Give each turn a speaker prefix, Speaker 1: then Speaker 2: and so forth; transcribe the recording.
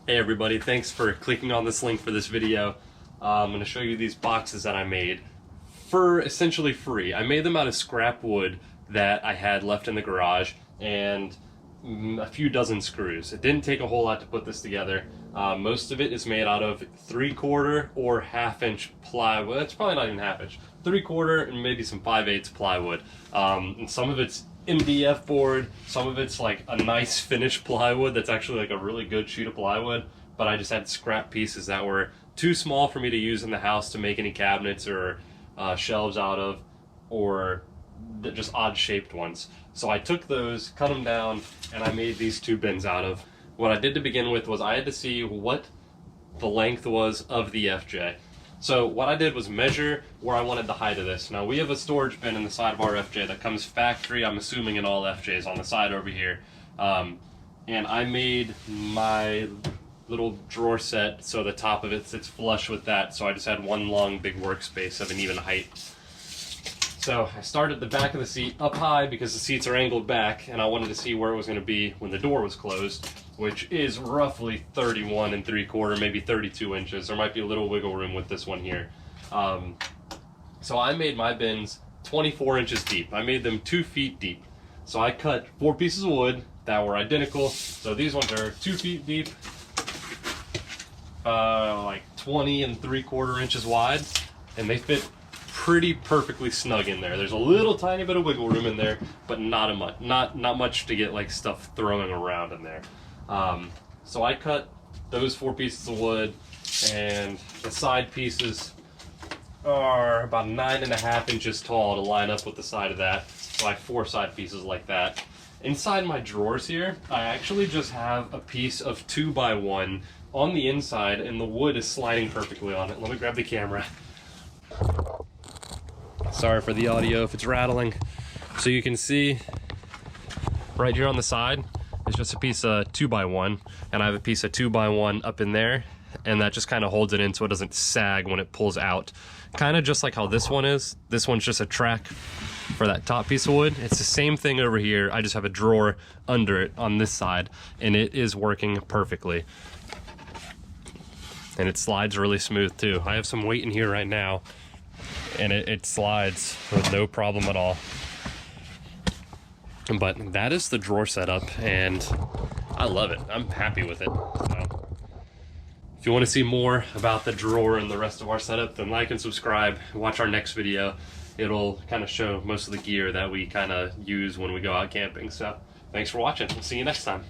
Speaker 1: Hey everybody, thanks for clicking on this link for this video. I'm going to show you these boxes that I made for essentially free. I made them out of scrap wood that I had left in the garage and a few dozen screws. It didn't take a whole lot to put this together. Most of it is made out of 3/4 or 1/2 inch plywood. It's probably not even 1/2 inch. 3/4 and maybe some 5/8 plywood. And some of it's MDF board, some of it's like a nice finished plywood that's actually like a really good sheet of plywood, but I just had scrap pieces that were too small for me to use in the house to make any cabinets or shelves out of, or just odd shaped ones. So I took those, cut them down, and I made these two bins out of. What I did to begin with was I had to see what the length was of the FJ. So what I did was measure where I wanted the height of this. Now we have a storage bin in the side of our FJ that comes factory, I'm assuming in all FJs, on the side over here. And I made my little drawer set so the top of it sits flush with that, so I just had one long big workspace of an even height. So I started the back of the seat up high because the seats are angled back, and I wanted to see where it was going to be when the door was closed, which is roughly 31 3/4, maybe 32 inches. There might be a little wiggle room with this one here. So I made my bins 24 inches deep. I made them 2 feet deep. So I cut 4 pieces of wood that were identical. So these ones are 2 feet deep, like 20 3/4 inches wide, and they fit pretty perfectly snug in there. There's a little tiny bit of wiggle room in there, but not much to get like stuff throwing around in there. So I cut those 4 pieces of wood, and the side pieces are about 9.5 inches tall to line up with the side of that. So I have 4 side pieces like that. Inside my drawers here, I actually just have a piece of 2x1 on the inside, and the wood is sliding perfectly on it. Let me grab the camera. Sorry for the audio if it's rattling. So you can see right here on the side, it's just a piece of 2x1, and I have a piece of 2x1 up in there, and that just kind of holds it in so it doesn't sag when it pulls out. Kind of just like how this one is. This one's just a track for that top piece of wood. It's the same thing over here. I just have a drawer under it on this side, and it is working perfectly. And it slides really smooth too. I have some weight in here right now, and it slides with no problem at all. But that is the drawer setup, and I love it. I'm happy with it. So, if you want to see more about the drawer and the rest of our setup, then like and subscribe. Watch our next video. It'll kind of show most of the gear that we kind of use when we go out camping. So thanks for watching. We'll see you next time.